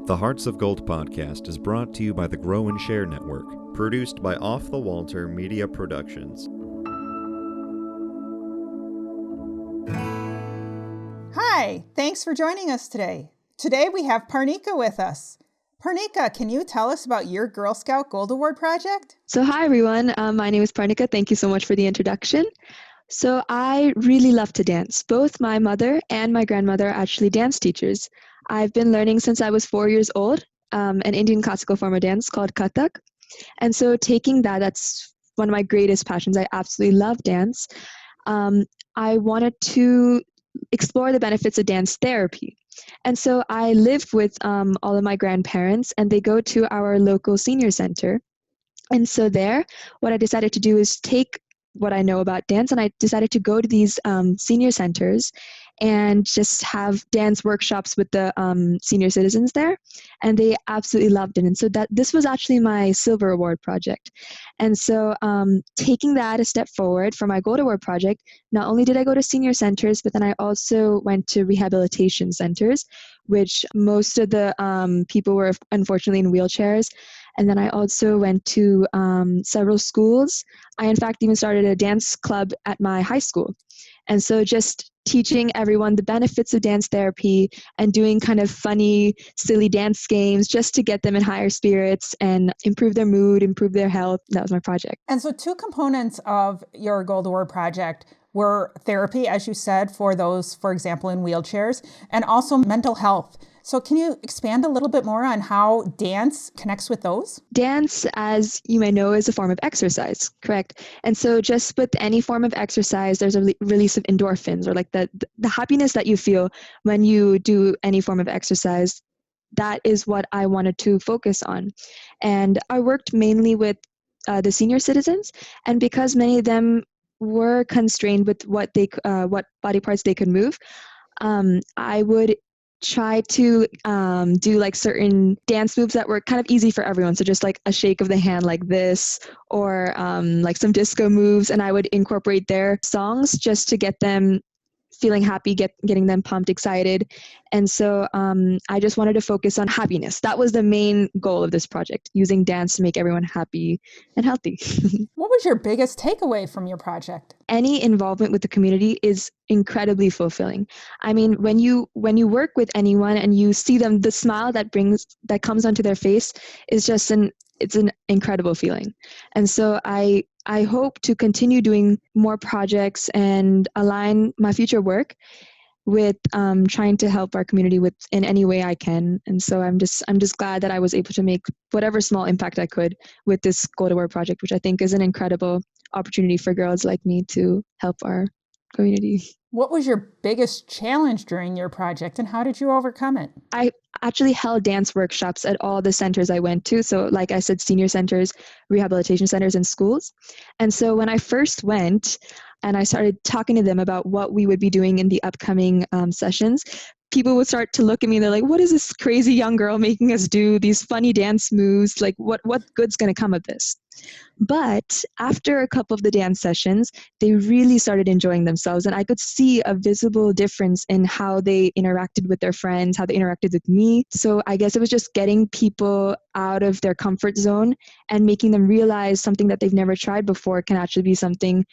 The Hearts of Gold podcast is brought to you by the Grow and Share Network, produced by Off the Walter Media Productions. Hi, thanks for joining us today. Today we have Parnika with us. Parnika, can you tell us about your Girl Scout Gold Award project? So hi everyone, my name is Parnika. Thank you so much for the introduction. So I really love to dance. Both my mother and my grandmother are actually dance teachers. I've been learning since I was 4 years old, an Indian classical form of dance called Kathak. And so taking that's one of my greatest passions. I absolutely love dance. I wanted to explore the benefits of dance therapy. And so I live with all of my grandparents, and they go to our local senior center. And so there, what I decided to do is take what I know about dance, and I decided to go to these senior centers and just have dance workshops with the senior citizens there, and they absolutely loved it. And so this was actually my Silver Award project. And so taking that a step forward for my Gold Award project, not only did I go to senior centers, but then I also went to rehabilitation centers, which most of the people were unfortunately in wheelchairs. And then I also went to several schools. I, in fact, even started a dance club at my high school. And so just teaching everyone the benefits of dance therapy and doing kind of funny, silly dance games just to get them in higher spirits and improve their mood, improve their health. That was my project. And so two components of your Gold Award project were therapy, as you said, for those, for example, in wheelchairs, and also mental health. So can you expand a little bit more on how dance connects with those? Dance, as you may know, is a form of exercise, correct? And so just with any form of exercise, there's a release of endorphins, or like the happiness that you feel when you do any form of exercise. That is what I wanted to focus on. And I worked mainly with the senior citizens, and because many of them were constrained with what body parts they could move, I would try to do like certain dance moves that were kind of easy for everyone. So just like a shake of the hand like this, or like some disco moves, and I would incorporate their songs just to get them feeling happy, getting them pumped, excited. And so I just wanted to focus on happiness. That was the main goal of this project, using dance to make everyone happy and healthy. What was your biggest takeaway from your project? Any involvement with the community is incredibly fulfilling. I mean, when you work with anyone and you see them, the smile that comes onto their face is just it's an incredible feeling. And so I hope to continue doing more projects and align my future work with trying to help our community in any way I can. And so I'm just glad that I was able to make whatever small impact I could with this Gold Award project, which I think is an incredible opportunity for girls like me to help our community. What was your biggest challenge during your project, and how did you overcome it? I actually held dance workshops at all the centers I went to. So like I said, senior centers, rehabilitation centers, and schools. And so when I first went and I started talking to them about what we would be doing in the upcoming sessions, people would start to look at me and they're like, what is this crazy young girl making us do these funny dance moves? Like what good's going to come of this? But after a couple of the dance sessions, they really started enjoying themselves. And I could see a visible difference in how they interacted with their friends, how they interacted with me. So I guess it was just getting people out of their comfort zone and making them realize something that they've never tried before can actually be something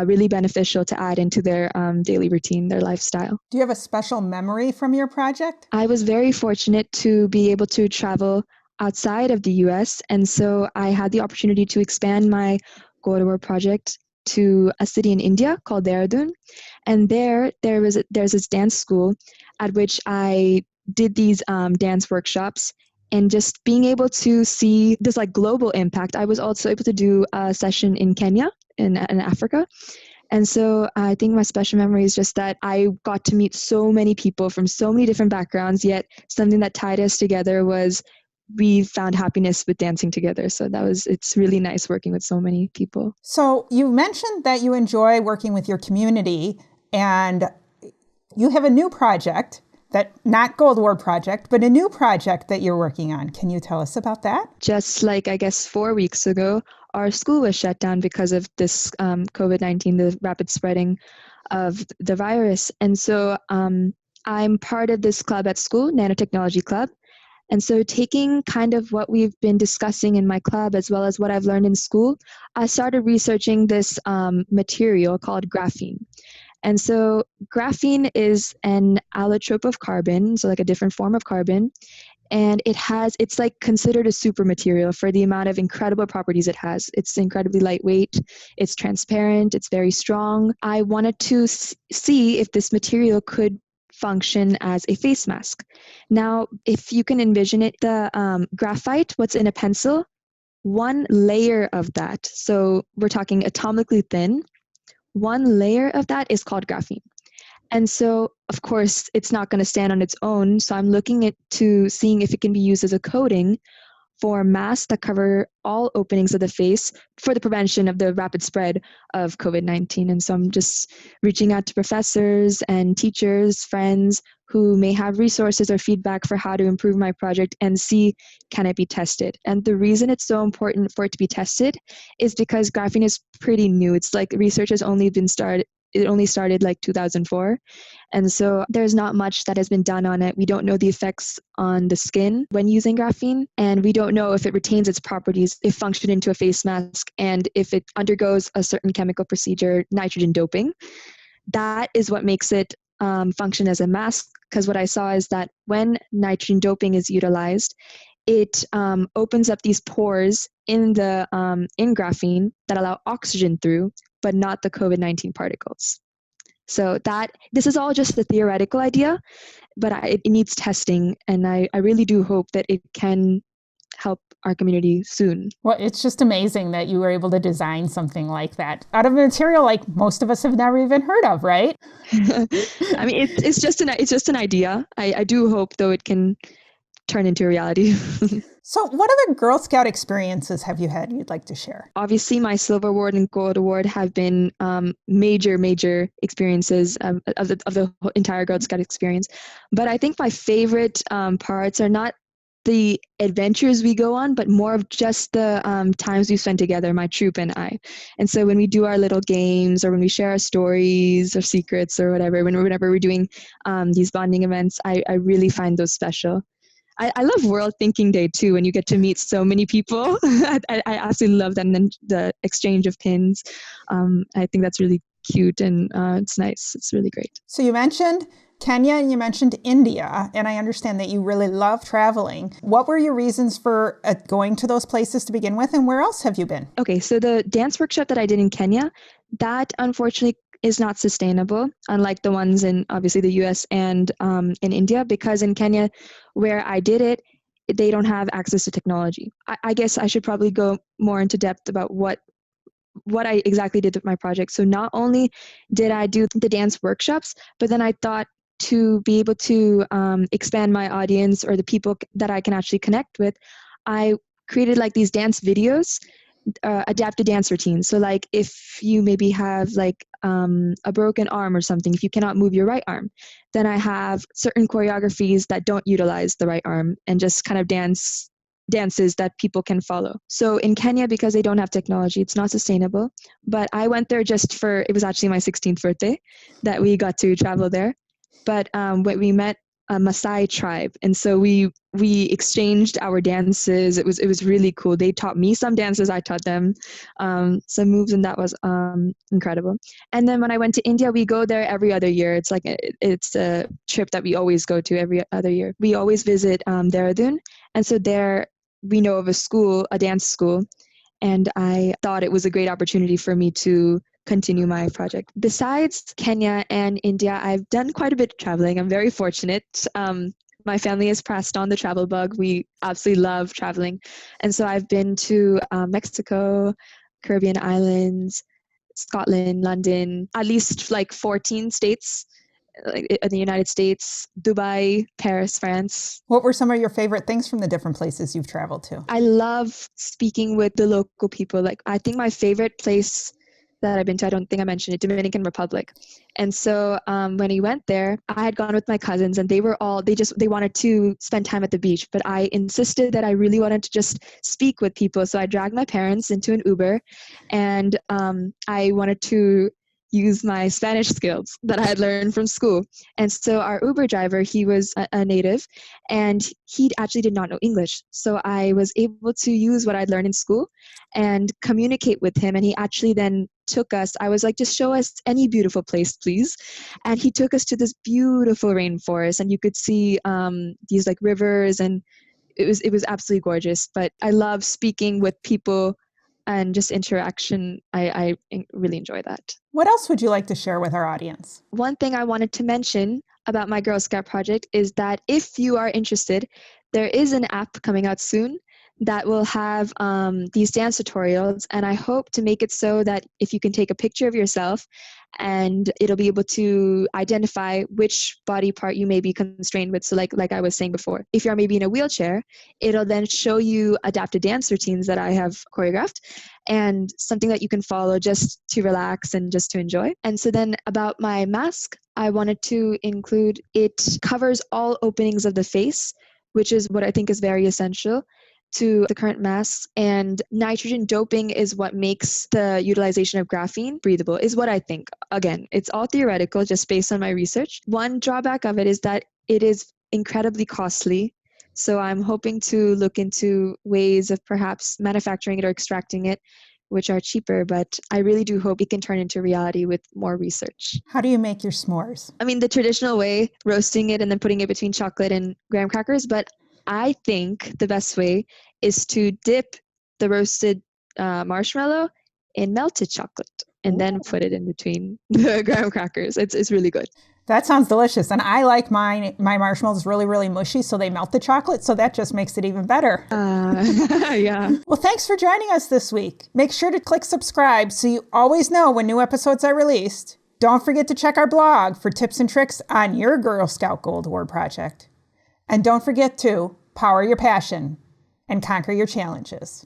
really beneficial to add into their daily routine, their lifestyle. Do you have a special memory from your project? I was very fortunate to be able to travel outside of the US, and so I had the opportunity to expand my Gold Award project to a city in India called Dehradun. And there's this dance school at which I did these dance workshops. And just being able to see this like global impact, I was also able to do a session in Kenya, in Africa. And so I think my special memory is just that I got to meet so many people from so many different backgrounds, yet something that tied us together was we found happiness with dancing together. So it's really nice working with so many people. So you mentioned that you enjoy working with your community, and you have a new project not Gold Award project, but a new project that you're working on. Can you tell us about that? Just like, I guess, 4 weeks ago, our school was shut down because of this COVID-19, the rapid spreading of the virus. And so I'm part of this club at school, Nanotechnology Club. And so taking kind of what we've been discussing in my club as well as what I've learned in school, I started researching this material called graphene. And so graphene is an allotrope of carbon, so like a different form of carbon. And it's like considered a super material for the amount of incredible properties it has. It's incredibly lightweight, it's transparent, it's very strong. I wanted to see if this material could function as a face mask. Now, if you can envision it, the graphite, what's in a pencil, one layer of that, so we're talking atomically thin, one layer of that is called graphene. And so, of course, it's not going to stand on its own. So I'm looking to seeing if it can be used as a coating for masks that cover all openings of the face for the prevention of the rapid spread of COVID-19. And so I'm just reaching out to professors and teachers, friends who may have resources or feedback for how to improve my project and see, can it be tested? And the reason it's so important for it to be tested is because graphene is pretty new. It's like research has only been started. It only started like 2004. And so there's not much that has been done on it. We don't know the effects on the skin when using graphene, and we don't know if it retains its properties, if functioned into a face mask, and if it undergoes a certain chemical procedure, nitrogen doping. That is what makes it function as a mask, because what I saw is that when nitrogen doping is utilized, it opens up these pores in graphene that allow oxygen through, but not the COVID-19 particles. So this is all just a theoretical idea, but it needs testing, and I really do hope that it can help our community soon. Well, it's just amazing that you were able to design something like that out of a material like most of us have never even heard of, right? I mean, it's just an idea. I do hope, though, it can turn into reality. So what other Girl Scout experiences have you had you'd like to share? Obviously, my Silver Award and Gold Award have been major experiences of the entire Girl Scout experience. But I think my favorite parts are not the adventures we go on, but more of just the times we spend together, my troop and I. And so when we do our little games, or when we share our stories or secrets or whatever, whenever we're doing these bonding events, I really find those special. I love World Thinking Day too, when you get to meet so many people. I absolutely love that, and then the exchange of pins. I think that's really cute, and it's nice. It's really great. So you mentioned Kenya and you mentioned India, and I understand that you really love traveling. What were your reasons for going to those places to begin with, and where else have you been? Okay, so the dance workshop that I did in Kenya, that unfortunately is not sustainable, unlike the ones in obviously the US and in India, because in Kenya, where I did it, they don't have access to technology. I guess I should probably go more into depth about what I exactly did with my project. So not only did I do the dance workshops, but then I thought to be able to expand my audience or the people that I can actually connect with, I created like these dance videos, adapted dance routines. So like if you maybe have like a broken arm or something, if you cannot move your right arm, then I have certain choreographies that don't utilize the right arm and just kind of dances that people can follow. So in Kenya, because they don't have technology, it's not sustainable. But I went there it was actually my 16th birthday that we got to travel there. But when we met a Maasai tribe, and so we exchanged our dances. It was really cool. They taught me some dances, I taught them some moves, and that was incredible. And then when I went to India, we go there every other year. It's like it's a trip that we always go to every other year. We always visit Dehradun, and so there we know of a dance school, and I thought it was a great opportunity for me to continue my project. Besides Kenya and India, I've done quite a bit of traveling. I'm very fortunate. My family has passed on the travel bug. We absolutely love traveling. And so I've been to Mexico, Caribbean islands, Scotland, London, at least like 14 states in the United States, Dubai, Paris, France. What were some of your favorite things from the different places you've traveled to? I love speaking with the local people. Like I think my favorite place that I've been to, I don't think I mentioned it, Dominican Republic. And so when we went there, I had gone with my cousins, and they wanted to spend time at the beach, but I insisted that I really wanted to just speak with people. So I dragged my parents into an Uber, and I wanted to use my Spanish skills that I had learned from school. And so our Uber driver, he was a native, and he actually did not know English. So I was able to use what I'd learned in school and communicate with him. And he actually then took us, I was like, just show us any beautiful place, please. And he took us to this beautiful rainforest, and you could see these like rivers, and it was absolutely gorgeous. But I love speaking with people and just interaction. I really enjoy that. What else would you like to share with our audience? One thing I wanted to mention about my Girl Scout project is that if you are interested, there is an app coming out soon that will have these dance tutorials, and I hope to make it so that if you can take a picture of yourself, and it'll be able to identify which body part you may be constrained with. So like I was saying before, if you're maybe in a wheelchair, it'll then show you adapted dance routines that I have choreographed, and something that you can follow just to relax and just to enjoy. And so then about my mask, I wanted to include, it covers all openings of the face, which is what I think is very essential to the current masks. And nitrogen doping is what makes the utilization of graphene breathable, is what I think. Again, it's all theoretical, just based on my research. One drawback of it is that it is incredibly costly. So I'm hoping to look into ways of perhaps manufacturing it or extracting it, which are cheaper, but I really do hope it can turn into reality with more research. How do you make your s'mores? I mean, the traditional way, roasting it and then putting it between chocolate and graham crackers, but I think the best way is to dip the roasted marshmallow in melted chocolate and then put it in between the graham crackers. It's really good. That sounds delicious. And I like my marshmallows really, really mushy, so they melt the chocolate. So that just makes it even better. Yeah. Well, thanks for joining us this week. Make sure to click subscribe so you always know when new episodes are released. Don't forget to check our blog for tips and tricks on your Girl Scout Gold Award project. And don't forget to power your passion and conquer your challenges.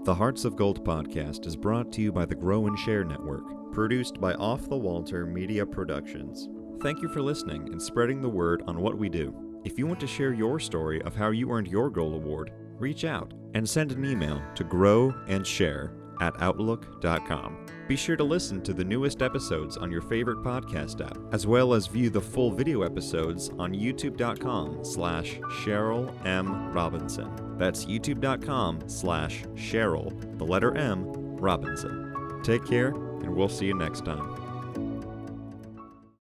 The Hearts of Gold podcast is brought to you by the Grow and Share Network, produced by Off the Walter Media Productions. Thank you for listening and spreading the word on what we do. If you want to share your story of how you earned your Gold Award, reach out and send an email to growandsshare@outlook.com. Be sure to listen to the newest episodes on your favorite podcast app, as well as view the full video episodes on youtube.com/Cheryl M. Robinson. That's youtube.com/Cheryl, the letter M, Robinson. Take care, and we'll see you next time.